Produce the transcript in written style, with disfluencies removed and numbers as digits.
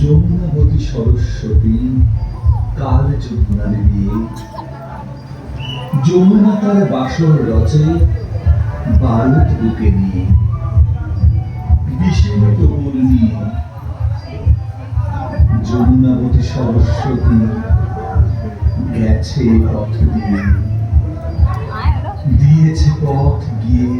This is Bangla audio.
যমুনাবতী সরস্বতী কাল যমুনার বিয়ে, যমুনা তার বাসর রচে বারুদ বুকে নিয়ে, বিষের তোমর নিয়ে। যমুনাবতী সরস্বতী গেছে পথ দিয়ে, দিয়েছে পথ গিয়ে।